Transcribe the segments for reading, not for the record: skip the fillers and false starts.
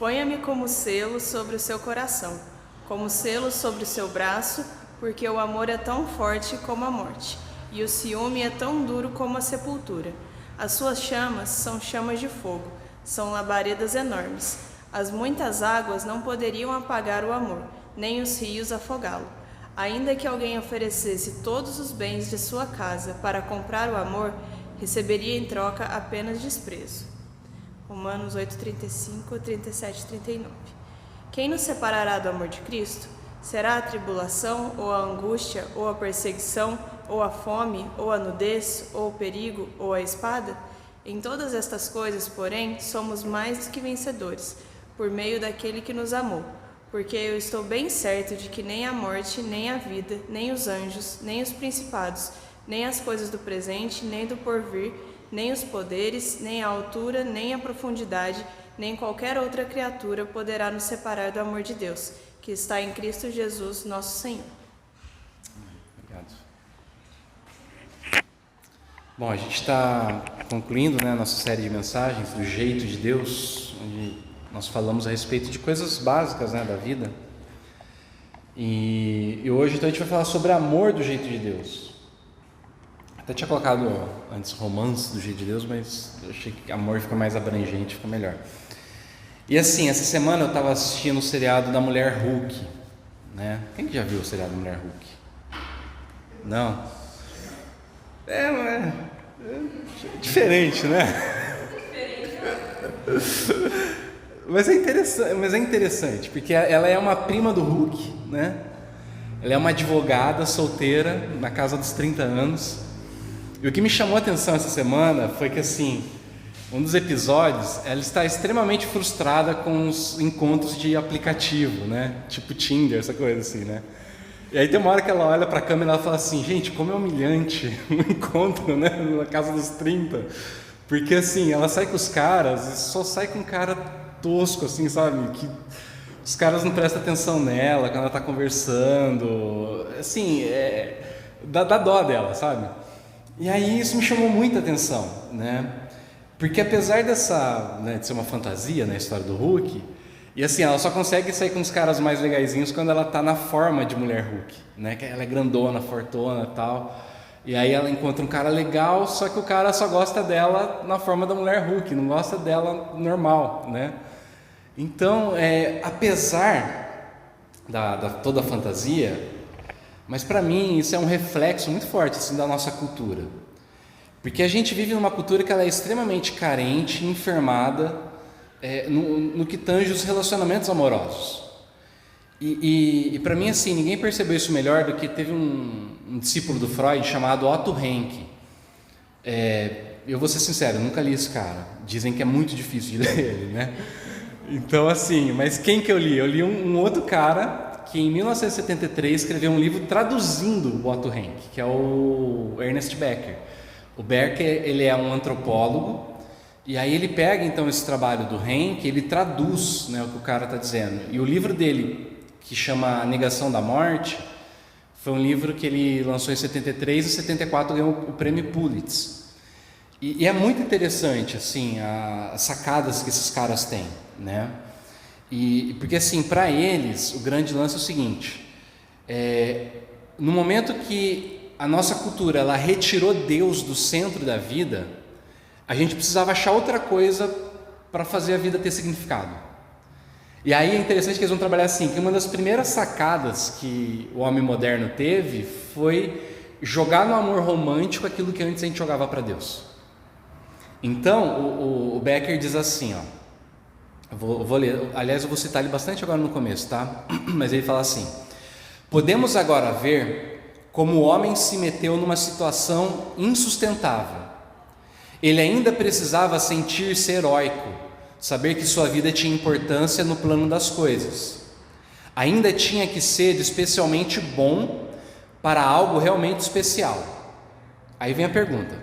Ponha-me como selo sobre o seu coração, como selo sobre o seu braço, porque o amor é tão forte como a morte, e o ciúme é tão duro como a sepultura. As suas chamas são chamas de fogo, são labaredas enormes. As muitas águas não poderiam apagar o amor, nem os rios afogá-lo. Ainda que alguém oferecesse todos os bens de sua casa para comprar o amor, receberia em troca apenas desprezo. Romanos 8:35, 37 e 39. Quem nos separará do amor de Cristo? Será a tribulação, ou a angústia, ou a perseguição, ou a fome, ou a nudez, ou o perigo, ou a espada? Em todas estas coisas, porém, somos mais do que vencedores, por meio daquele que nos amou. Porque eu estou bem certo de que nem a morte, nem a vida, nem os anjos, nem os principados, nem as coisas do presente, nem do porvir, nem os poderes, nem a altura, nem a profundidade, nem qualquer outra criatura poderá nos separar do amor de Deus, que está em Cristo Jesus, nosso Senhor. Obrigado. Bom, a gente está concluindo, a nossa série de mensagens do jeito de Deus, onde nós falamos a respeito de coisas básicas, da vida. E hoje então a gente vai falar sobre amor do jeito de Deus. Até tinha colocado antes romance do jeito de Deus, mas eu achei que amor fica mais abrangente, fica melhor. E assim, essa semana eu estava assistindo o seriado da Mulher Hulk, Quem que já viu o seriado da Mulher Hulk? Não? É diferente, Mas é interessante, porque ela é uma prima do Hulk, Ela é uma advogada solteira na casa dos 30 anos. E o que me chamou a atenção essa semana foi que, um dos episódios, ela está extremamente frustrada com os encontros de aplicativo, Tipo Tinder, essa coisa assim, E aí tem uma hora que ela olha para a câmera e ela fala assim: gente, como é humilhante um encontro, na casa dos 30. Porque, ela sai com os caras e só sai com um cara tosco, sabe? Que os caras não prestam atenção nela quando ela está conversando. Dá dó dela, sabe? E aí isso me chamou muita atenção, Porque apesar dessa, de ser uma fantasia na história do Hulk, e ela só consegue sair com os caras mais legaizinhos quando ela tá na forma de mulher Hulk, Que ela é grandona, fortona e tal. E aí ela encontra um cara legal, só que o cara só gosta dela na forma da mulher Hulk, não gosta dela normal, Então, apesar da toda a fantasia, mas para mim isso é um reflexo muito forte da nossa cultura, porque a gente vive numa cultura que ela é extremamente carente, enfermada no que tange os relacionamentos amorosos. E para mim ninguém percebeu isso melhor do que teve um discípulo do Freud chamado Otto Rank. Eu vou ser sincero, eu nunca li esse cara. Dizem que é muito difícil de ler ele, Então mas quem que eu li? Eu li um outro cara que em 1973 escreveu um livro traduzindo o Otto Rank, que é o Ernest Becker. O Becker, ele é um antropólogo, e aí ele pega então esse trabalho do Rank, ele traduz o que o cara está dizendo. E o livro dele, que chama A Negação da Morte, foi um livro que ele lançou em 73 e em 74 ganhou o prêmio Pulitzer. E é muito interessante as sacadas que esses caras têm, E porque para eles o grande lance é o seguinte: no momento que a nossa cultura ela retirou Deus do centro da vida, a gente precisava achar outra coisa para fazer a vida ter significado. E aí é interessante que eles vão trabalhar que uma das primeiras sacadas que o homem moderno teve foi jogar no amor romântico aquilo que antes a gente jogava para Deus. Então o Becker diz assim, vou ler, aliás eu vou citar ele bastante agora no começo, mas ele fala assim: podemos agora ver como o homem se meteu numa situação insustentável. Ele ainda precisava sentir-se heróico, saber que sua vida tinha importância no plano das coisas. Ainda tinha que ser especialmente bom para algo realmente especial. Aí vem a pergunta: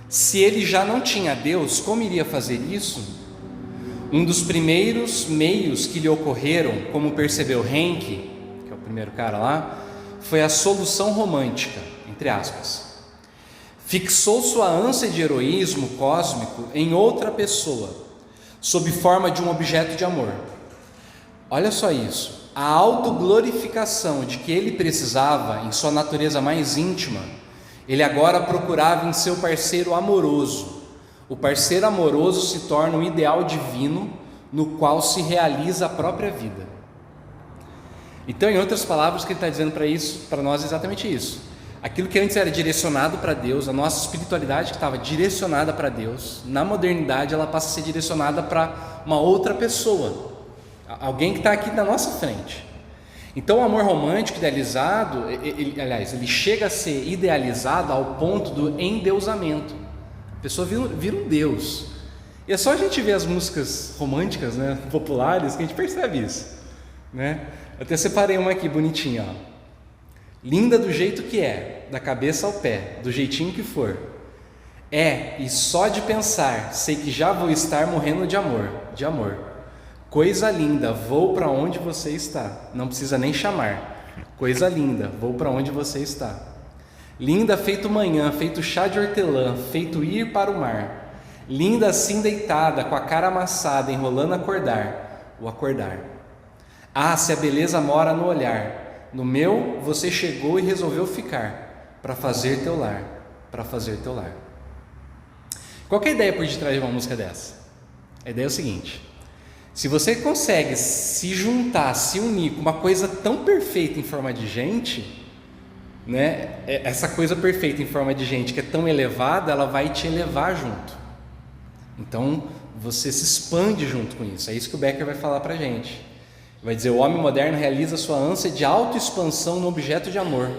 se ele já não tinha Deus, como iria fazer isso? Um dos primeiros meios que lhe ocorreram, como percebeu Rank, que é o primeiro cara lá, foi a solução romântica, entre aspas. Fixou sua ânsia de heroísmo cósmico em outra pessoa, sob forma de um objeto de amor. Olha só isso, a autoglorificação de que ele precisava em sua natureza mais íntima, ele agora procurava em seu parceiro amoroso. O parceiro amoroso se torna um ideal divino no qual se realiza a própria vida. Então, em outras palavras, o que ele está dizendo para nós é exatamente isso. Aquilo que antes era direcionado para Deus, a nossa espiritualidade que estava direcionada para Deus, na modernidade ela passa a ser direcionada para uma outra pessoa, alguém que está aqui na nossa frente. Então o amor romântico idealizado, ele chega a ser idealizado ao ponto do endeusamento. A pessoa vira um Deus. E é só a gente ver as músicas românticas, né, populares, que a gente percebe isso, né? Eu até separei uma aqui bonitinha, ó. Linda do jeito que é, da cabeça ao pé, do jeitinho que for. E só de pensar, sei que já vou estar morrendo de amor. Coisa linda, vou para onde você está. Não precisa nem chamar. Coisa linda, vou para onde você está. Linda feito manhã, feito chá de hortelã, feito ir para o mar. Linda assim deitada, com a cara amassada, enrolando o acordar. Ah, se a beleza mora no olhar, no meu você chegou e resolveu ficar, para fazer teu lar. Qual que é a ideia por detrás de uma música dessa? A ideia é o seguinte: se você consegue se juntar, se unir com uma coisa tão perfeita em forma de gente, né, essa coisa perfeita em forma de gente que é tão elevada, ela vai te elevar junto. Então você se expande junto com isso. É isso que o Becker vai falar pra gente. Vai dizer: o homem moderno realiza sua ânsia de autoexpansão no objeto de amor,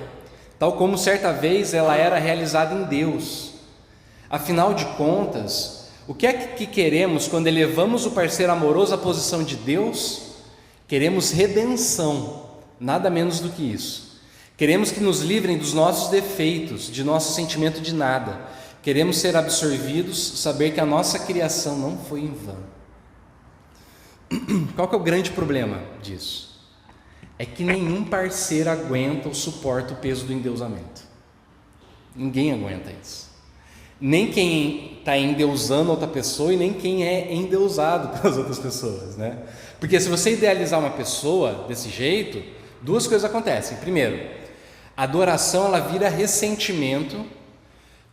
tal como certa vez ela era realizada em Deus. Afinal de contas, o que é que queremos quando elevamos o parceiro amoroso à posição de Deus? Queremos redenção, nada menos do que isso. Queremos que nos livrem dos nossos defeitos, de nosso sentimento de nada. Queremos ser absorvidos, saber que a nossa criação não foi em vão. Qual que é o grande problema disso? É que nenhum parceiro aguenta ou suporta o peso do endeusamento. Ninguém aguenta isso. Nem quem está endeusando outra pessoa e nem quem é endeusado pelas outras pessoas, né? Porque se você idealizar uma pessoa desse jeito, duas coisas acontecem. Primeiro, a adoração ela vira ressentimento.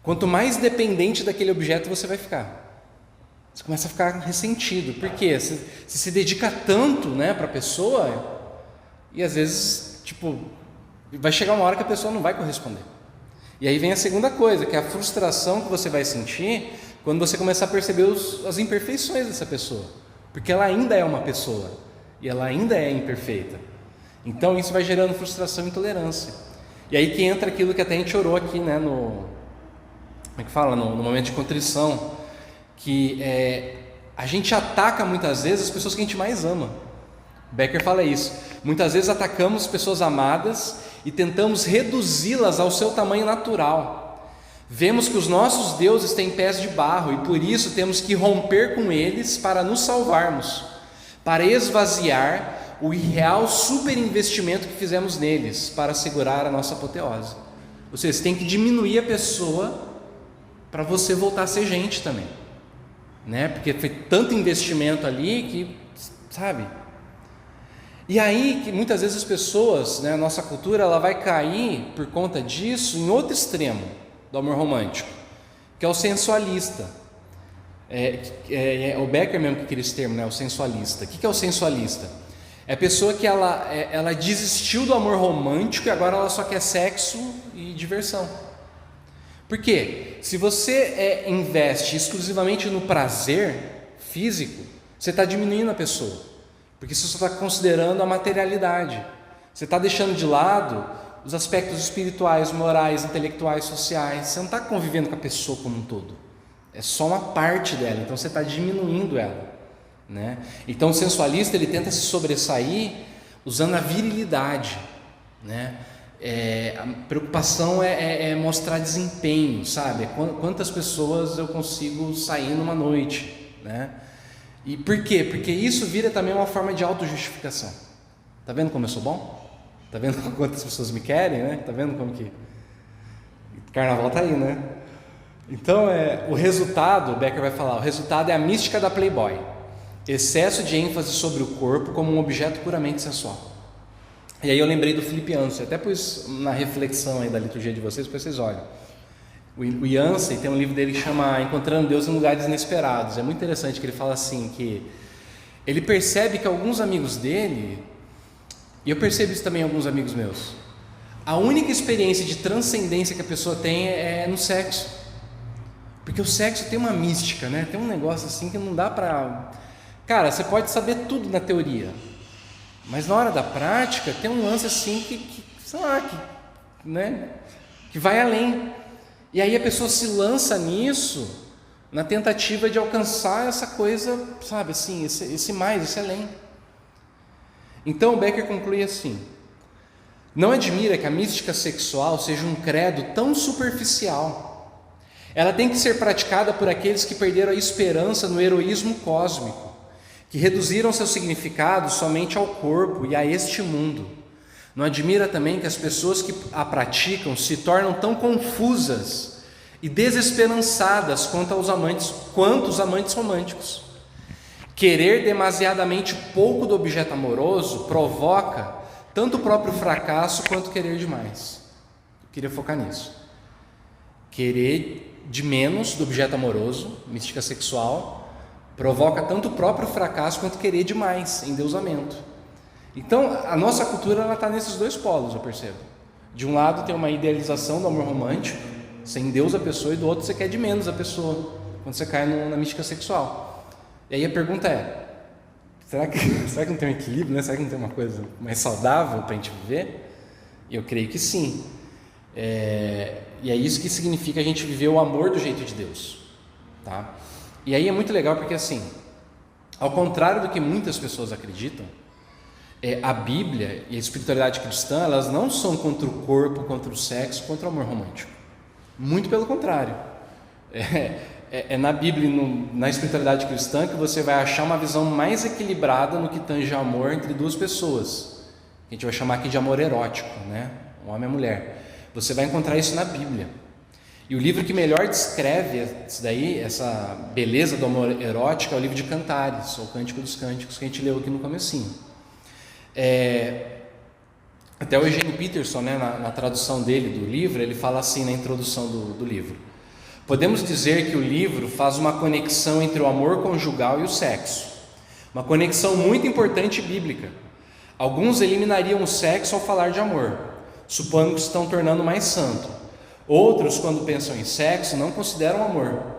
Quanto mais dependente daquele objeto você vai ficar, você começa a ficar ressentido. Por quê? Você se dedica tanto, né, para a pessoa, e às vezes, vai chegar uma hora que a pessoa não vai corresponder. E aí vem a segunda coisa, que é a frustração que você vai sentir quando você começar a perceber as imperfeições dessa pessoa, porque ela ainda é uma pessoa e ela ainda é imperfeita. Então isso vai gerando frustração e intolerância. E aí que entra aquilo que até a gente orou aqui, né, no momento de contrição, que a gente ataca muitas vezes as pessoas que a gente mais ama. Becker fala isso. Muitas vezes atacamos pessoas amadas e tentamos reduzi-las ao seu tamanho natural. Vemos que os nossos deuses têm pés de barro e por isso temos que romper com eles para nos salvarmos, para esvaziar o irreal superinvestimento que fizemos neles para segurar a nossa apoteose. Ou seja, você tem que diminuir a pessoa para você voltar a ser gente também, né? Porque foi tanto investimento ali que, sabe? E aí que muitas vezes as pessoas, né, a nossa cultura, ela vai cair por conta disso em outro extremo do amor romântico, que é o sensualista. O Becker mesmo que queria esse termo, né, o sensualista. O que é o sensualista? É a pessoa que ela desistiu do amor romântico e agora ela só quer sexo e diversão. Por quê? Se você investe exclusivamente no prazer físico, você está diminuindo a pessoa. Porque você só está considerando a materialidade. Você está deixando de lado os aspectos espirituais, morais, intelectuais, sociais. Você não está convivendo com a pessoa como um todo. É só uma parte dela. Então você está diminuindo ela, né? Então o sensualista ele tenta se sobressair usando a virilidade, né? A preocupação é mostrar desempenho, sabe? Quantas pessoas eu consigo sair numa noite, né? E por quê? Porque isso vira também uma forma de autojustificação. Tá vendo como eu sou bom? Tá vendo quantas pessoas me querem, né? Tá vendo como que... Carnaval tá aí, né? Então, o resultado, o Becker vai falar, o resultado é a mística da Playboy. excesso de ênfase sobre o corpo como um objeto puramente sensual. E aí eu lembrei do Filipianos, até pus na reflexão aí da liturgia de vocês, para vocês olhem. O Yancey tem um livro dele que chama Encontrando Deus em Lugares Inesperados. É muito interessante que ele fala assim, que ele percebe que alguns amigos dele, e eu percebo isso também em alguns amigos meus, a única experiência de transcendência que a pessoa tem é no sexo. Porque o sexo tem uma mística, né? Tem um negócio assim que não dá pra... Cara, você pode saber tudo na teoria, mas na hora da prática tem um lance assim que sei lá, que vai além. E aí a pessoa se lança nisso na tentativa de alcançar essa coisa, sabe, assim, esse mais, esse além. Então o Becker conclui assim: não admira que a mística sexual seja um credo tão superficial. Ela tem que ser praticada por aqueles que perderam a esperança no heroísmo cósmico, que reduziram seu significado somente ao corpo e a este mundo. Não admira também que as pessoas que a praticam se tornam tão confusas e desesperançadas quanto os amantes românticos. Querer demasiadamente pouco do objeto amoroso provoca tanto o próprio fracasso quanto querer demais. Eu queria focar nisso. Querer de menos do objeto amoroso, mística sexual, provoca tanto o próprio fracasso quanto querer demais, endeusamento. Então, a nossa cultura está nesses dois polos, eu percebo. De um lado tem uma idealização do amor romântico, você endeusa a pessoa, e do outro você quer de menos a pessoa, quando você cai na mística sexual. E aí a pergunta é, será que não tem um equilíbrio, né? Será que não tem uma coisa mais saudável para a gente viver? E eu creio que sim. E é isso que significa a gente viver o amor do jeito de Deus, tá? E aí é muito legal porque, assim, ao contrário do que muitas pessoas acreditam, a Bíblia e a espiritualidade cristã, elas não são contra o corpo, contra o sexo, contra o amor romântico. Muito pelo contrário. É na Bíblia e na espiritualidade cristã que você vai achar uma visão mais equilibrada no que tange amor entre duas pessoas, que a gente vai chamar aqui de amor erótico, né? Um homem e uma mulher. Você vai encontrar isso na Bíblia. E o livro que melhor descreve isso daí, essa beleza do amor erótico, é o livro de Cantares, ou Cântico dos Cânticos, que a gente leu aqui no comecinho. Até o Eugene Peterson, né, na tradução dele do livro, ele fala assim na introdução do livro: podemos dizer que o livro faz uma conexão entre o amor conjugal e o sexo, uma conexão muito importante e bíblica. Alguns eliminariam o sexo ao falar de amor, supondo que se estão tornando mais santo. Outros, quando pensam em sexo, não consideram amor.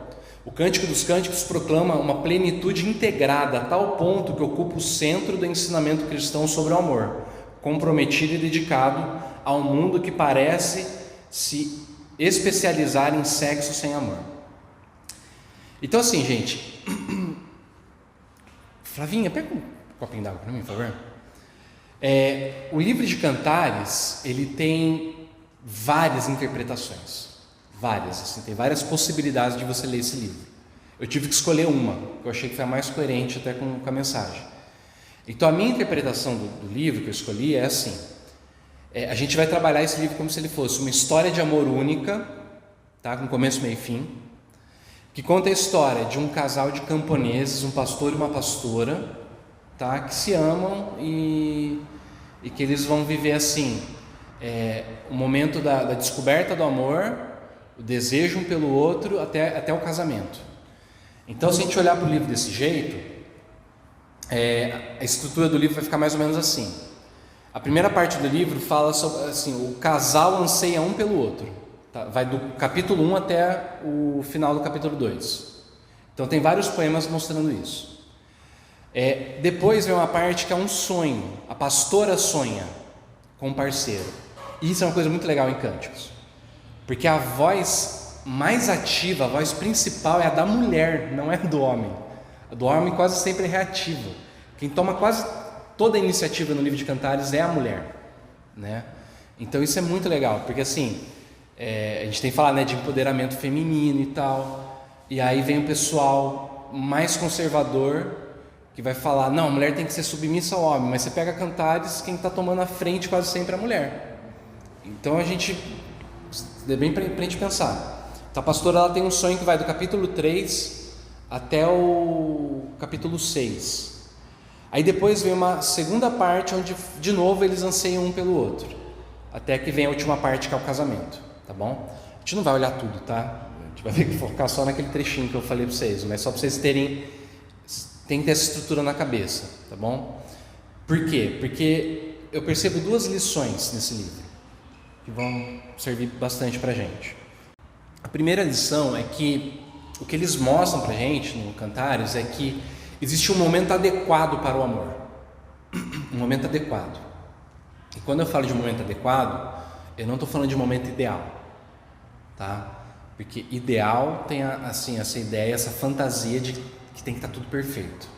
O Cântico dos Cânticos proclama uma plenitude integrada a tal ponto que ocupa o centro do ensinamento cristão sobre o amor, comprometido e dedicado ao mundo que parece se especializar em sexo sem amor. Então, assim, gente, Flavinha, pega um copinho d'água para mim, por favor. O livro de Cantares, ele tem várias interpretações, assim, tem várias possibilidades de você ler esse livro. Eu tive que escolher uma, que eu achei que foi a mais coerente até com a mensagem. Então a minha interpretação do livro que eu escolhi é assim: a gente vai trabalhar esse livro como se ele fosse uma história de amor única, tá? Com começo, meio e fim, que conta a história de um casal de camponeses, um pastor e uma pastora, tá? Que se amam e que eles vão viver assim, o momento da descoberta do amor, o desejo um pelo outro até o casamento. Então, se a gente olhar para o livro desse jeito, a estrutura do livro vai ficar mais ou menos assim. A primeira parte do livro fala sobre assim, o casal anseia um pelo outro, tá? Vai do capítulo 1 até o final do capítulo 2. Então tem vários poemas mostrando isso. Depois vem uma parte que é um sonho. A pastora sonha com um parceiro. E isso é uma coisa muito legal em Cânticos, porque a voz mais ativa, a voz principal é a da mulher, não é do homem. A do homem quase sempre é reativa. Quem toma quase toda a iniciativa no livro de Cantares é a mulher, né? Então isso é muito legal, porque assim, a gente tem que falar, né, de empoderamento feminino e tal, e aí vem o pessoal mais conservador que vai falar, não, a mulher tem que ser submissa ao homem, mas você pega Cantares, quem está tomando a frente quase sempre é a mulher. Então a gente, é bem para a gente pensar. Então a pastora, ela tem um sonho que vai do capítulo 3 até o capítulo 6. Aí depois vem uma segunda parte onde de novo eles anseiam um pelo outro, até que vem a última parte, que é o casamento, tá bom? A gente não vai olhar tudo, tá? A gente vai focar só naquele trechinho que eu falei para vocês, mas só para vocês tem que ter essa estrutura na cabeça, tá bom? Por quê? Porque eu percebo duas lições nesse livro que vão servir bastante pra gente. A primeira lição é que o que eles mostram pra gente no Cantares é que existe um momento adequado para o amor. Um momento adequado. E quando eu falo de um momento adequado, eu não estou falando de um momento ideal, tá? Porque ideal tem assim, essa ideia, essa fantasia de que tem que estar tudo perfeito.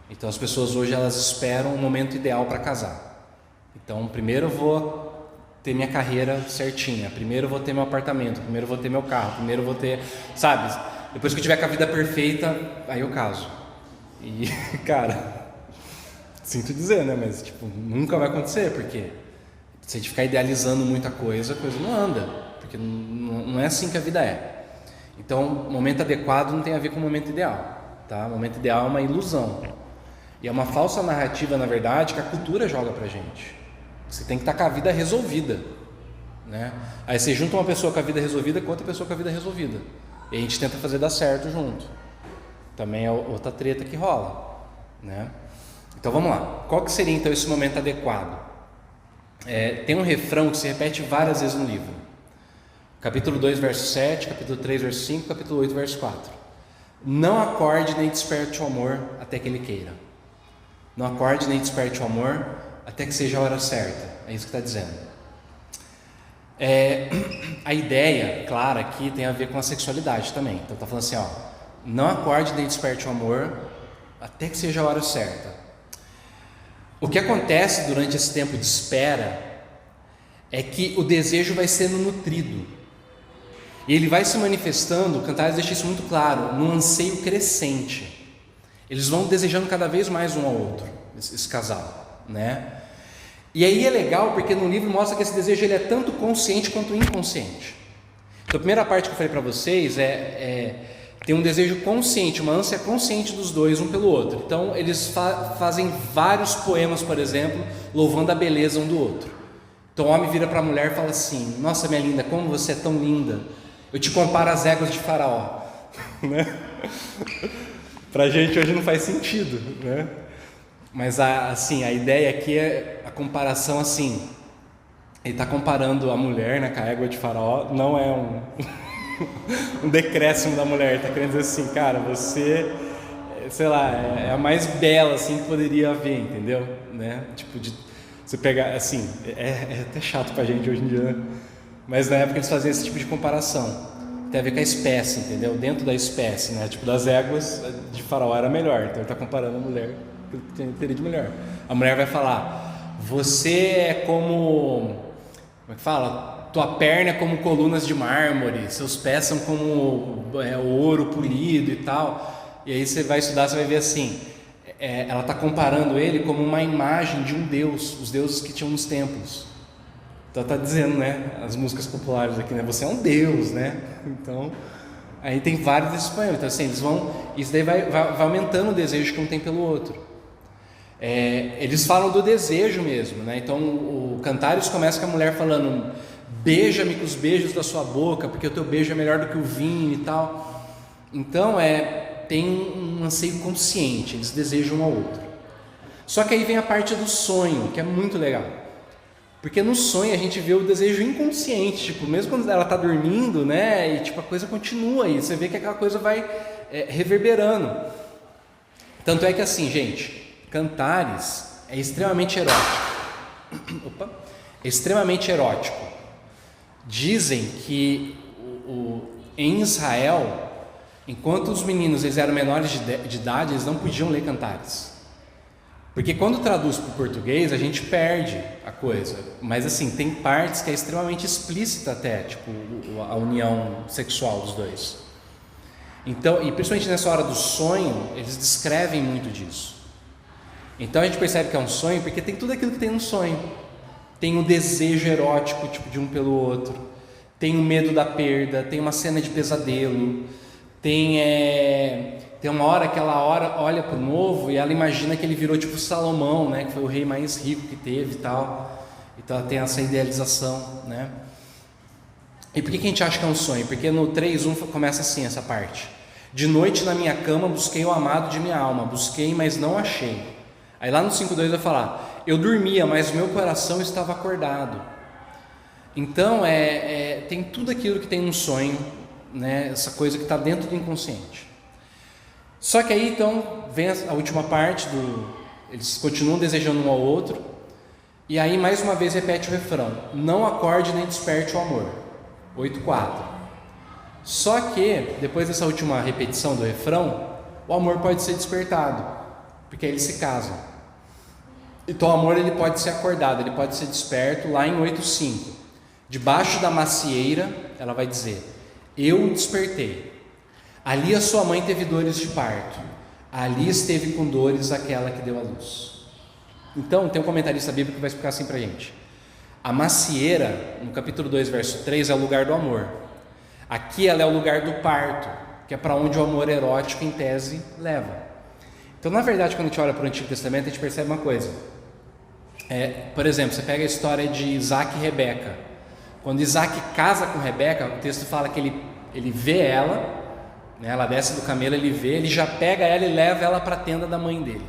Então as pessoas hoje elas esperam um momento ideal para casar. Então primeiro eu vou ter minha carreira certinha, primeiro eu vou ter meu apartamento, primeiro eu vou ter meu carro, primeiro eu vou ter, sabe? Depois que eu tiver com a vida perfeita, aí eu caso. E, cara, sinto dizer, né? Mas, tipo, nunca vai acontecer, porque se a gente ficar idealizando muita coisa, a coisa não anda, porque não é assim que a vida é. Então, o momento adequado não tem a ver com o momento ideal, tá? O momento ideal é uma ilusão. E é uma falsa narrativa, na verdade, que a cultura joga pra gente. Você tem que estar com a vida resolvida, né? Aí você junta uma pessoa com a vida resolvida com outra pessoa com a vida resolvida. E a gente tenta fazer dar certo junto. Também é outra treta que rola, né? Então vamos lá. Qual que seria então esse momento adequado? Tem um refrão que se repete várias vezes no livro. Capítulo 2, verso 7, capítulo 3, verso 5, capítulo 8, verso 4. Não acorde nem desperte o amor até que ele queira. Não acorde nem desperte o amor até que seja a hora certa. É isso que está dizendo. A ideia, clara, aqui tem a ver com a sexualidade também. Então está falando assim, ó, não acorde nem desperte o amor até que seja a hora certa. O que acontece durante esse tempo de espera é que o desejo vai sendo nutrido. E ele vai se manifestando, o Cantares deixa isso muito claro, num anseio crescente. Eles vão desejando cada vez mais um ao outro, esse casal, né? E aí é legal porque no livro mostra que esse desejo ele é tanto consciente quanto inconsciente. Então a primeira parte que eu falei para vocês tem um desejo consciente, uma ânsia consciente dos dois um pelo outro. Então eles fazem vários poemas, por exemplo, louvando a beleza um do outro. Então o homem vira para a mulher e fala assim: nossa minha linda, como você é tão linda, eu te comparo às éguas de Faraó. Né? Pra gente hoje não faz sentido, né? Mas assim, a ideia aqui é a comparação assim. Ele está comparando a mulher, né, com a égua de Faraó. Não é um decréscimo da mulher. Ele está querendo dizer assim, cara, você, sei lá, é a mais bela assim que poderia haver, entendeu? Né? Tipo, de você pegar, assim, é até chato pra gente hoje em dia, né? Mas na época eles faziam esse tipo de comparação. Tem a ver com a espécie, entendeu? Dentro da espécie, né? Tipo, das éguas de Faraó era melhor. Então ele está comparando a mulher que teria de melhor. A mulher vai falar: você é como é que fala? Tua perna é como colunas de mármore, seus pés são como ouro polido e tal. E aí você vai estudar, você vai ver assim, ela está comparando ele como uma imagem de um deus, os deuses que tinham nos templos. Então está dizendo, né, as músicas populares aqui, né, você é um deus, né? Então aí tem vários desses poemas. Então assim, isso daí vai aumentando o desejo que um tem pelo outro. Eles falam do desejo mesmo, né? Então o Cantares começa com a mulher falando: beija-me com os beijos da sua boca, porque o teu beijo é melhor do que o vinho e tal. Então tem um anseio consciente, eles desejam um ao outro. Só que aí vem a parte do sonho, que é muito legal, porque no sonho a gente vê o desejo inconsciente, tipo, mesmo quando ela está dormindo, né, e tipo, a coisa continua aí, você vê que aquela coisa vai reverberando. Tanto é que assim, gente, Cantares é extremamente erótico. É extremamente erótico. Dizem que em Israel, enquanto os meninos eles eram menores de idade, eles não podiam ler Cantares. Porque quando traduz para o português, a gente perde a coisa. Mas assim, tem partes que é extremamente explícita até, tipo, a união sexual dos dois. Então, e principalmente nessa hora do sonho, eles descrevem muito disso. Então a gente percebe que é um sonho porque tem tudo aquilo que tem no sonho. Tem o desejo erótico, tipo, de um pelo outro. Tem o medo da perda, tem uma cena de pesadelo, tem tem uma hora que ela olha para o novo e ela imagina que ele virou tipo Salomão, né? Que foi o rei mais rico que teve e tal. Então ela tem essa idealização, né? E por que a gente acha que é um sonho? Porque no 3:1 começa assim essa parte. De noite na minha cama busquei o amado de minha alma, busquei, mas não achei. Aí lá no 5:2 vai falar, eu dormia, mas meu coração estava acordado. Então tem tudo aquilo que tem um sonho, né? Essa coisa que está dentro do inconsciente. Só que aí então vem a última parte eles continuam desejando um ao outro, e aí mais uma vez repete o refrão, não acorde nem desperte o amor, 8:4. Só que depois dessa última repetição do refrão, o amor pode ser despertado, porque aí eles se casam. Então o amor ele pode ser acordado, ele pode ser desperto lá em 8:5. Debaixo da macieira, ela vai dizer, eu despertei. Ali a sua mãe teve dores de parto, ali esteve com dores aquela que deu à luz. Então tem um comentarista bíblico que vai explicar assim pra gente. A macieira, no capítulo 2, verso 3, é o lugar do amor. Aqui ela é o lugar do parto, que é para onde o amor erótico em tese leva. Então na verdade quando a gente olha para o Antigo Testamento a gente percebe uma coisa. Por exemplo, você pega a história de Isaac e Rebeca. Quando Isaac casa com Rebeca, o texto fala que ele vê ela, né, ela desce do camelo, ele vê, ele já pega ela e leva ela para a tenda da mãe dele.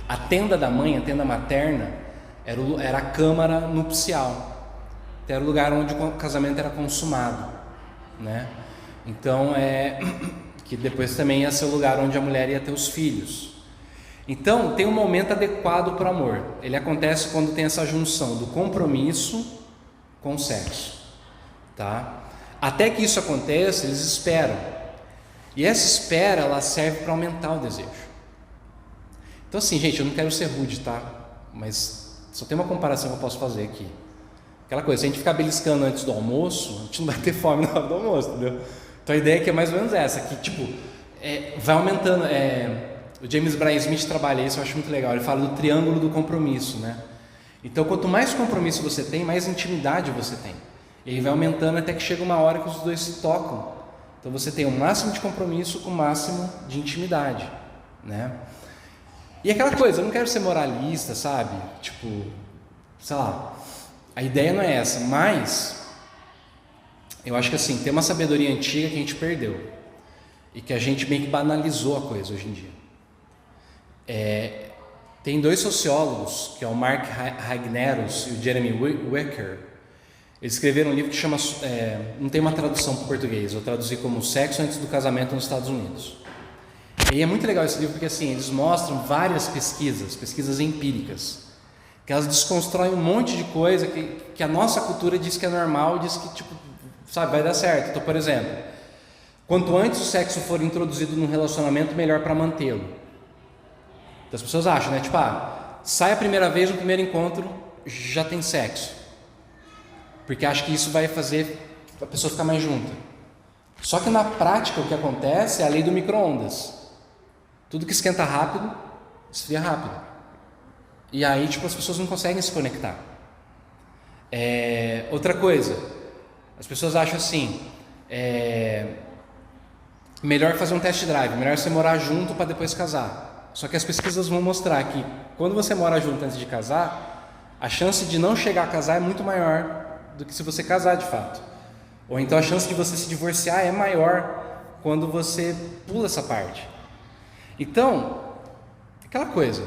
A tenda da mãe, a tenda materna, era a câmara nupcial, era o lugar onde o casamento era consumado, né? Então que depois também ia ser o lugar onde a mulher ia ter os filhos. Então tem um momento adequado para o amor. Ele acontece quando tem essa junção do compromisso com o sexo, tá? Até que isso aconteça, eles esperam. E essa espera, ela serve para aumentar o desejo. Então assim, gente, eu não quero ser rude, tá? Mas só tem uma comparação que eu posso fazer aqui. Aquela coisa, se a gente ficar beliscando antes do almoço, a gente não vai ter fome na hora do almoço, entendeu? Então a ideia aqui é mais ou menos essa, que tipo, vai aumentando. O James Bryan Smith trabalha isso, eu acho muito legal. Ele fala do triângulo do compromisso, né? Então quanto mais compromisso você tem, mais intimidade você tem. E aí vai aumentando até que chega uma hora que os dois se tocam. Então você tem o máximo de compromisso com o máximo de intimidade, né? E aquela coisa, eu não quero ser moralista, sabe? Tipo, sei lá, a ideia não é essa, mas eu acho que assim, tem uma sabedoria antiga que a gente perdeu e que a gente meio que banalizou a coisa hoje em dia. Tem dois sociólogos, que é o Mark Ragnerus e o Jeremy Wecker. Eles escreveram um livro que chama, não tem uma tradução para o português, eu traduzi como Sexo Antes do Casamento nos Estados Unidos. E é muito legal esse livro porque assim, eles mostram várias pesquisas empíricas, que elas desconstroem um monte de coisa que a nossa cultura diz que é normal, diz que tipo, sabe, vai dar certo. Então, por exemplo, quanto antes o sexo for introduzido num relacionamento, melhor para mantê-lo. Então, as pessoas acham, né? Tipo, sai a primeira vez no primeiro encontro, já tem sexo. Porque acha que isso vai fazer a pessoa ficar mais junta. Só que na prática o que acontece é a lei do micro-ondas. Tudo que esquenta rápido, esfria rápido. E aí tipo, as pessoas não conseguem se conectar. Outra coisa, as pessoas acham assim, melhor fazer um test drive, melhor você morar junto para depois casar. Só que as pesquisas vão mostrar que quando você mora junto antes de casar, a chance de não chegar a casar é muito maior do que se você casar de fato. Ou então a chance de você se divorciar é maior quando você pula essa parte. Então, aquela coisa,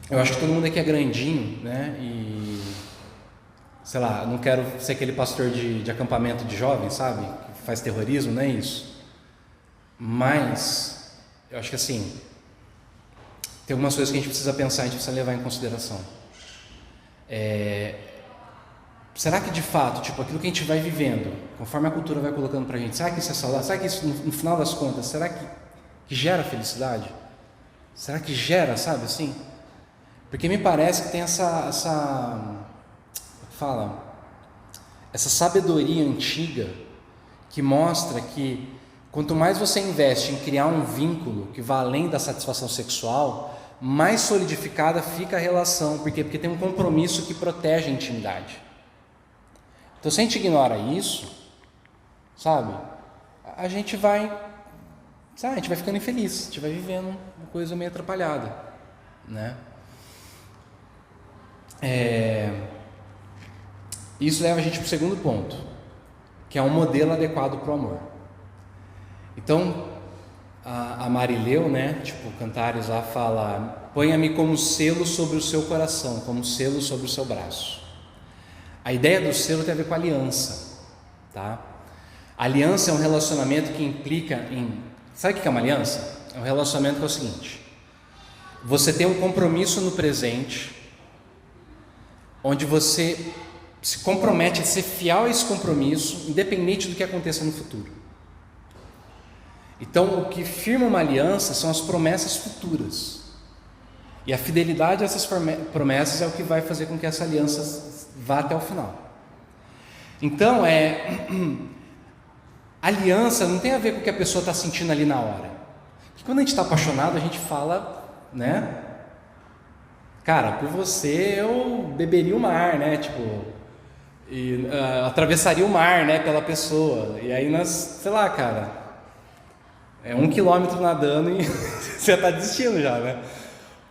eu acho que todo mundo aqui é grandinho, né? E, sei lá, não quero ser aquele pastor de acampamento de jovens, sabe? Que faz terrorismo, não é isso. Mas, eu acho que assim, tem algumas coisas que a gente precisa pensar, a gente precisa levar em consideração. Será que de fato, tipo, aquilo que a gente vai vivendo, conforme a cultura vai colocando pra gente, será que isso é saudável? Será que isso, no final das contas, será que gera felicidade? Será que gera, sabe assim? Porque me parece que tem essa sabedoria antiga que mostra que quanto mais você investe em criar um vínculo que vá além da satisfação sexual, mais solidificada fica a relação. Por quê? Porque tem um compromisso que protege a intimidade. Então, se a gente ignora isso, sabe, a gente vai sabe, a gente vai ficando infeliz, a gente vai vivendo uma coisa meio atrapalhada, né? Isso leva a gente para o segundo ponto, que é um modelo adequado para o amor. Então, a Marileu, né, tipo, Cantares lá fala: ponha-me como selo sobre o seu coração, como selo sobre o seu braço. A ideia do selo tem a ver com aliança, tá? Aliança é um relacionamento que implica em... Sabe o que é uma aliança? É um relacionamento que é o seguinte: você tem um compromisso no presente, onde você se compromete a ser fiel a esse compromisso, independente do que aconteça no futuro. Então, o que firma uma aliança são as promessas futuras. E a fidelidade a essas promessas é o que vai fazer com que essa aliança vá até o final. Então, aliança não tem a ver com o que a pessoa está sentindo ali na hora. Porque quando a gente está apaixonado, a gente fala, né? Cara, por você eu beberia o mar, né? Tipo, atravessaria o mar, né? Pela pessoa. E aí nós, sei lá, cara, 1 quilômetro nadando e você está desistindo já, né?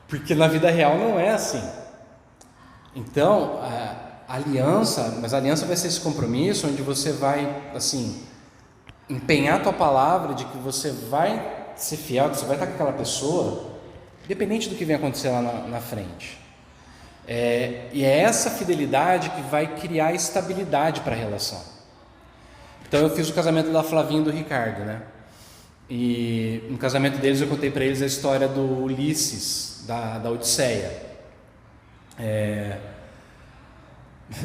Porque na vida real não é assim. Então, a aliança, mas a aliança vai ser esse compromisso onde você vai, assim, empenhar a tua palavra de que você vai ser fiel, que você vai estar com aquela pessoa, independente do que vem acontecer lá na frente. E é essa fidelidade que vai criar estabilidade para a relação. Então eu fiz o casamento da Flavinha e do Ricardo, né? E no casamento deles eu contei para eles a história do Ulisses, da Odisseia.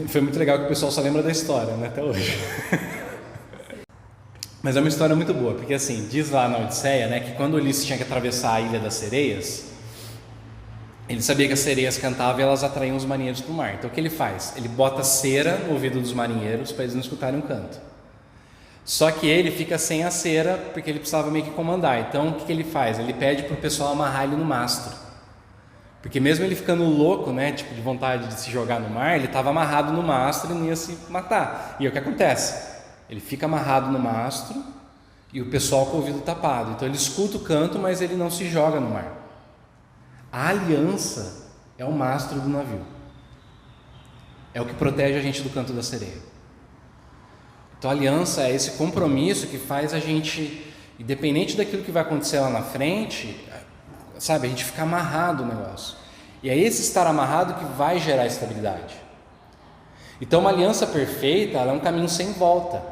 Foi muito legal que o pessoal só lembra da história, né, até hoje. Mas é uma história muito boa, porque assim, diz lá na Odisseia, né, que quando Ulisses tinha que atravessar a Ilha das Sereias, ele sabia que as sereias cantavam e elas atraíam os marinheiros para o mar. Então o que ele faz? Ele bota cera no ouvido dos marinheiros para eles não escutarem um canto. Só que ele fica sem a cera porque ele precisava meio que comandar. Então o que ele faz? Ele pede para o pessoal amarrar ele no mastro. Porque mesmo ele ficando louco, né, tipo de vontade de se jogar no mar, ele estava amarrado no mastro e não ia se matar. E é o que acontece? Ele fica amarrado no mastro e o pessoal com o ouvido tapado. Então ele escuta o canto, mas ele não se joga no mar. A aliança é o mastro do navio. É o que protege a gente do canto da sereia. Então a aliança é esse compromisso que faz a gente, independente daquilo que vai acontecer lá na frente, sabe, a gente fica amarrado no negócio. E é esse estar amarrado que vai gerar estabilidade. Então uma aliança perfeita, ela é um caminho sem volta.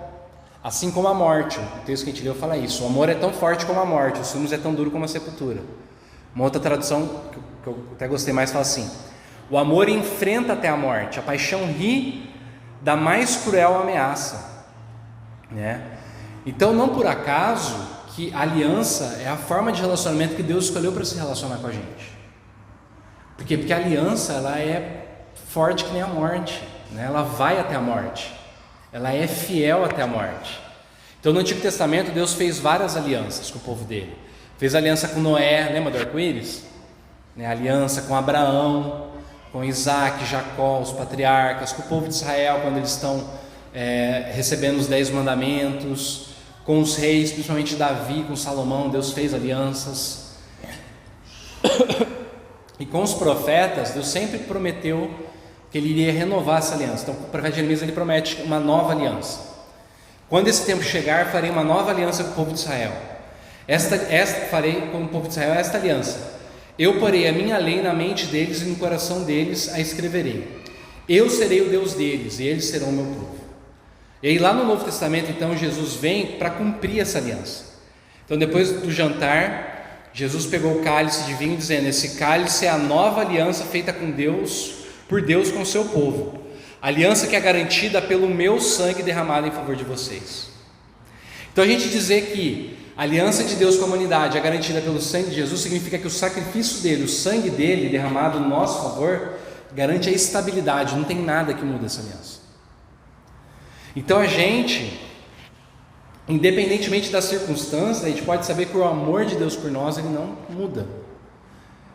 Assim como a morte. O texto que a gente leu fala isso. O amor é tão forte como a morte, o ciúmes é tão duro como a sepultura. Uma outra tradução que eu até gostei mais fala assim: o amor enfrenta até a morte, a paixão ri da mais cruel ameaça. Né? Então não por acaso que a aliança é a forma de relacionamento que Deus escolheu para se relacionar com a gente. Por quê? Porque a aliança, ela é forte que nem a morte, né? Ela vai até a morte, ela é fiel até a morte. Então no Antigo Testamento Deus fez várias alianças com o povo dele. Fez aliança com Noé, lembra do arco-íris? Né? Aliança com Abraão, com Isaac, Jacó, os patriarcas, com o povo de Israel quando eles estão recebendo os 10 mandamentos, com os reis, principalmente Davi, com Salomão, Deus fez alianças. E com os profetas, Deus sempre prometeu que Ele iria renovar essa aliança. Então o profeta Jeremias, ele promete uma nova aliança. Quando esse tempo chegar, farei uma nova aliança com o povo de Israel. Farei com o povo de Israel esta aliança. Eu porei a minha lei na mente deles e no coração deles a escreverei. Eu serei o Deus deles e eles serão o meu povo. E aí lá no Novo Testamento, então, Jesus vem para cumprir essa aliança. Então depois do jantar, Jesus pegou o cálice de vinho dizendo: esse cálice é a nova aliança feita com Deus, por Deus com o seu povo. Aliança que é garantida pelo meu sangue derramado em favor de vocês. Então a gente dizer que a aliança de Deus com a humanidade é garantida pelo sangue de Jesus significa que o sacrifício dele, o sangue dele derramado no nosso favor, garante a estabilidade. Não tem nada que muda essa aliança. Então a gente, independentemente das circunstâncias, a gente pode saber que o amor de Deus por nós, ele não muda.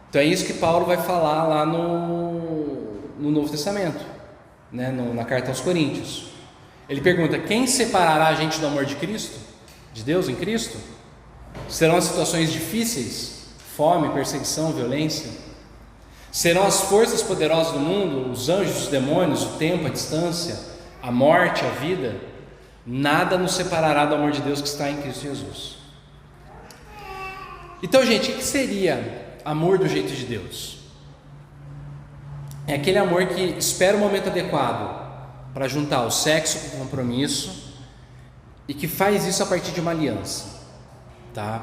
Então é isso que Paulo vai falar lá no Novo Testamento, né? Na carta aos Coríntios. Ele pergunta: quem separará a gente do amor de Cristo? De Deus em Cristo? Serão as situações difíceis? Fome, perseguição, violência? Serão as forças poderosas do mundo, os anjos, os demônios, o tempo, a distância, a morte, a vida? Nada nos separará do amor de Deus que está em Cristo Jesus. Então, gente, o que seria amor do jeito de Deus? É aquele amor que espera o momento adequado para juntar o sexo com o compromisso e que faz isso a partir de uma aliança, tá?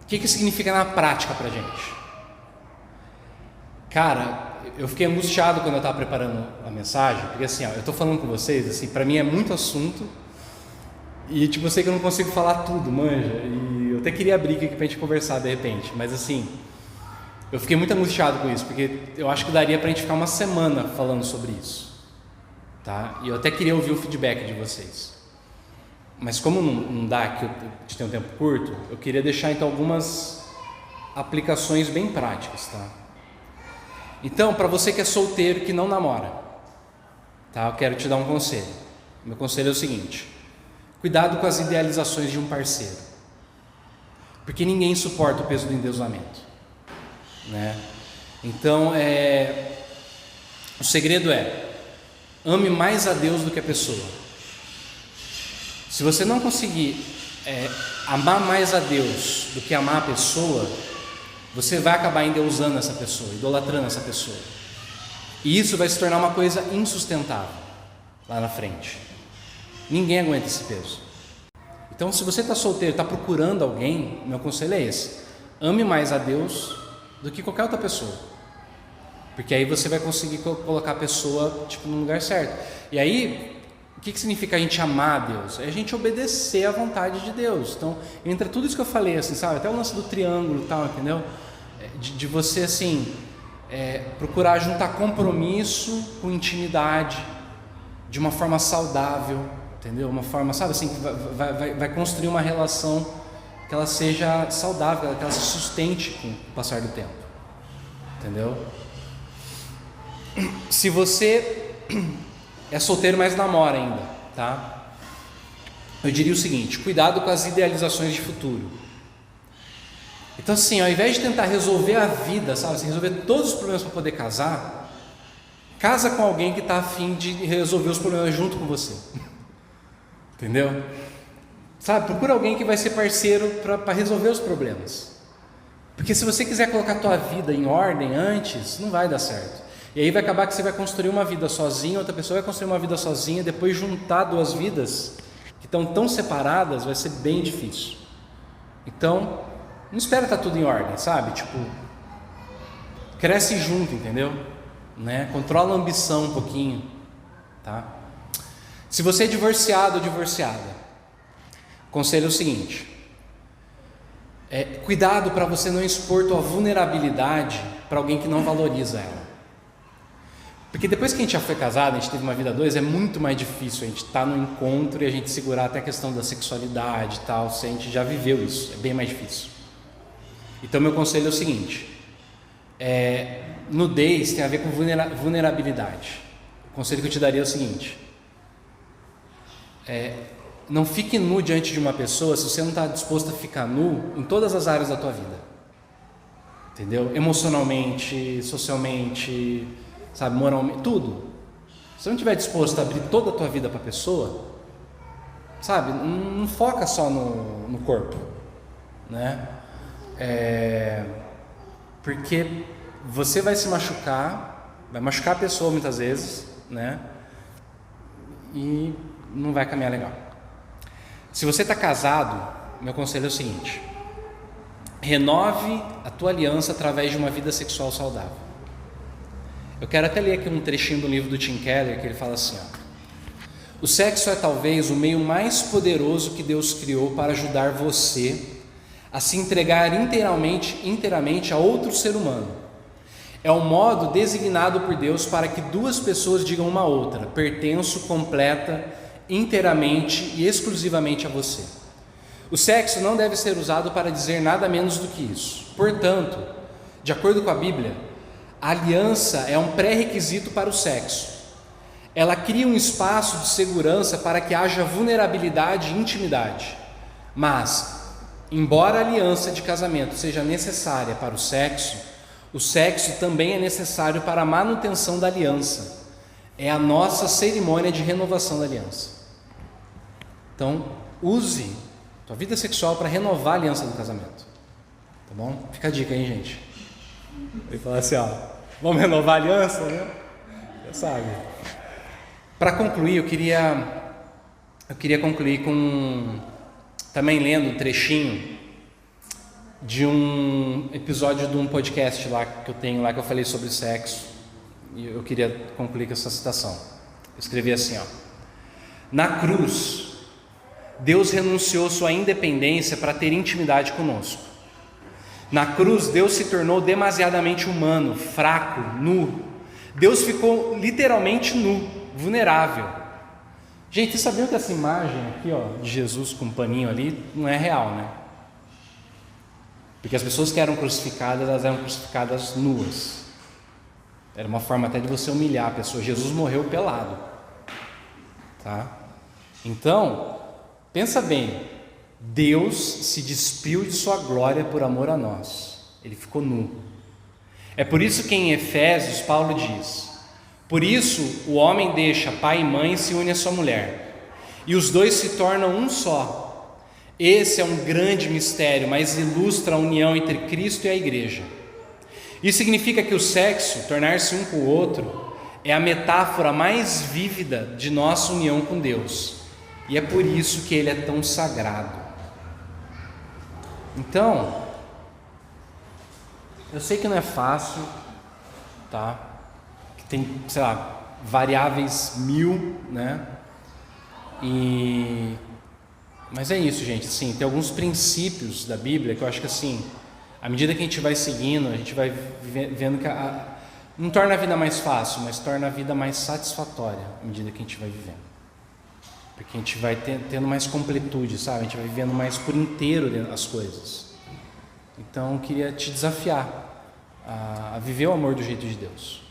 O que significa na prática pra gente? Cara, eu fiquei angustiado quando eu estava preparando a mensagem, porque assim, ó, eu estou falando com vocês, assim, para mim é muito assunto e tipo, eu sei que eu não consigo falar tudo, manja, e eu até queria abrir aqui pra gente conversar de repente, mas assim, eu fiquei muito angustiado com isso, porque eu acho que daria pra gente ficar uma semana falando sobre isso, tá? E eu até queria ouvir o feedback de vocês, mas como não dá, que eu tenho um tempo curto, eu queria deixar então algumas aplicações bem práticas, tá? Então, para você que é solteiro, que não namora, tá? Eu quero te dar um conselho. Meu conselho é o seguinte: cuidado com as idealizações de um parceiro, porque ninguém suporta o peso do endeusamento, né? Então, o segredo é: ame mais a Deus do que a pessoa. Se você não conseguir amar mais a Deus do que amar a pessoa, você vai acabar endeusando essa pessoa, idolatrando essa pessoa, e isso vai se tornar uma coisa insustentável lá na frente. Ninguém aguenta esse peso. Então, se você está solteiro, está procurando alguém, meu conselho é esse: ame mais a Deus do que qualquer outra pessoa, porque aí você vai conseguir colocar a pessoa tipo no lugar certo. E aí, o que significa a gente amar a Deus? É a gente obedecer à vontade de Deus. Então, entra tudo isso que eu falei, assim, sabe? Até o lance do triângulo e tal, entendeu? De você, assim, procurar juntar compromisso com intimidade, de uma forma saudável, entendeu? Uma forma, sabe, assim, que vai construir uma relação que ela seja saudável, que ela se sustente com o passar do tempo, entendeu? Se você é solteiro, mas namora ainda, tá? Eu diria o seguinte: cuidado com as idealizações de futuro. Então, assim, ao invés de tentar resolver a vida, sabe, assim, resolver todos os problemas para poder casar, casa com alguém que está a fim de resolver os problemas junto com você, entendeu? Sabe, procura alguém que vai ser parceiro para resolver os problemas, porque se você quiser colocar a tua vida em ordem antes, não vai dar certo. E aí vai acabar que você vai construir uma vida sozinho, outra pessoa vai construir uma vida sozinha, depois juntar duas vidas que estão tão separadas vai ser bem difícil. Então, não espera estar tudo em ordem, sabe? Tipo, cresce junto, entendeu? Né? Controla a ambição um pouquinho, tá? Se você é divorciado ou divorciada, o conselho é o seguinte: cuidado para você não expor tua vulnerabilidade para alguém que não valoriza ela. Porque depois que a gente já foi casado, a gente teve uma vida a dois, é muito mais difícil a gente estar no encontro e a gente segurar até a questão da sexualidade e tal, se a gente já viveu isso, é bem mais difícil. Então, meu conselho é o seguinte: nudez tem a ver com vulnerabilidade. O conselho que eu te daria é o seguinte: não fique nu diante de uma pessoa se você não está disposto a ficar nu em todas as áreas da tua vida, entendeu? Emocionalmente, socialmente, sabe, moralmente, tudo. Se você não estiver disposto a abrir toda a tua vida para a pessoa, sabe, não foca só no corpo, né? Porque você vai se machucar, vai machucar a pessoa muitas vezes, né? E não vai caminhar legal. Se você está casado, meu conselho é o seguinte: renove a tua aliança através de uma vida sexual saudável. Eu quero até ler aqui um trechinho do livro do Tim Keller, que ele fala assim, ó: o sexo é talvez o meio mais poderoso que Deus criou para ajudar você a se entregar inteiramente a outro ser humano. É o modo designado por Deus para que duas pessoas digam uma à outra: pertenço completa, inteiramente e exclusivamente a você. O sexo não deve ser usado para dizer nada menos do que isso. Portanto, de acordo com a Bíblia, a aliança é um pré-requisito para o sexo. Ela cria um espaço de segurança para que haja vulnerabilidade e intimidade. Mas, embora a aliança de casamento seja necessária para o sexo também é necessário para a manutenção da aliança. É a nossa cerimônia de renovação da aliança. Então, use tua vida sexual para renovar a aliança do casamento. Tá bom? Fica a dica aí, gente. Ele fala assim, ó, vamos renovar a aliança, né? Já sabe. Para concluir, eu queria concluir com também lendo um trechinho de um episódio de um podcast lá que eu tenho lá, que eu falei sobre sexo, e eu queria concluir com essa citação. Eu escrevi assim, ó: na cruz, Deus renunciou sua independência para ter intimidade conosco. Na cruz, Deus se tornou demasiadamente humano, fraco, nu. Deus ficou literalmente nu, vulnerável. Gente, vocês sabiam que essa imagem aqui, ó, de Jesus com um paninho ali, não é real, né? Porque as pessoas que eram crucificadas, elas eram crucificadas nuas. Era uma forma até de você humilhar a pessoa. Jesus morreu pelado, tá? Então, pensa bem, Deus se despiu de sua glória por amor a nós. Ele ficou nu. É por isso que em Efésios Paulo diz: por isso o homem deixa pai e mãe e se une à sua mulher, e os dois se tornam um só. Esse é um grande mistério, mas ilustra a união entre Cristo e a igreja. Isso significa que o sexo, tornar-se um com o outro, é a metáfora mais vívida de nossa união com Deus, e é por isso que ele é tão sagrado. Então, eu sei que não é fácil, tá? Que tem, sei lá, variáveis 1000, né? Mas é isso, gente. Assim, tem alguns princípios da Bíblia que eu acho que, assim, à medida que a gente vai seguindo, a gente vai vendo que não torna a vida mais fácil, mas torna a vida mais satisfatória à medida que a gente vai vivendo. Porque a gente vai tendo mais completude, sabe? A gente vai vivendo mais por inteiro as coisas. Então, eu queria te desafiar a viver o amor do jeito de Deus,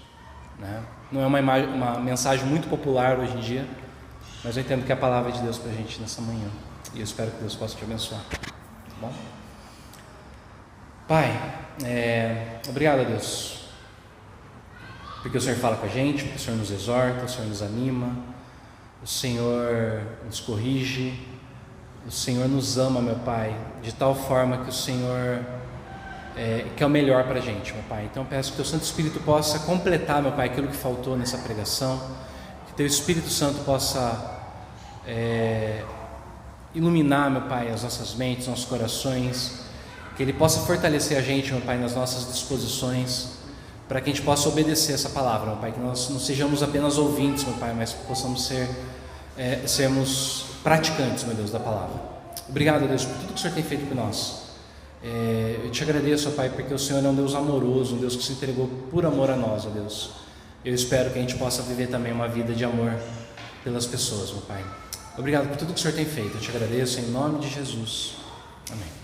né? Não é uma mensagem muito popular hoje em dia, mas eu entendo que é a palavra de Deus para a gente nessa manhã. E eu espero que Deus possa te abençoar. Tá bom? Pai, obrigado a Deus, porque o Senhor fala com a gente, porque o Senhor nos exorta, o Senhor nos anima, o Senhor nos corrige, o Senhor nos ama, meu Pai, de tal forma que o Senhor quer o melhor para a gente, meu Pai. Então eu peço que o Teu Santo Espírito possa completar, meu Pai, aquilo que faltou nessa pregação, que o Teu Espírito Santo possa iluminar, meu Pai, as nossas mentes, nossos corações, que Ele possa fortalecer a gente, meu Pai, nas nossas disposições, para que a gente possa obedecer essa palavra, meu Pai, que nós não sejamos apenas ouvintes, meu Pai, mas que possamos sermos praticantes, meu Deus, da palavra. Obrigado, Deus, por tudo que o Senhor tem feito por nós. Eu te agradeço, ó Pai, porque o Senhor é um Deus amoroso, um Deus que se entregou por amor a nós, ó Deus. Eu espero que a gente possa viver também uma vida de amor pelas pessoas, meu Pai. Obrigado por tudo que o Senhor tem feito. Eu te agradeço em nome de Jesus. Amém.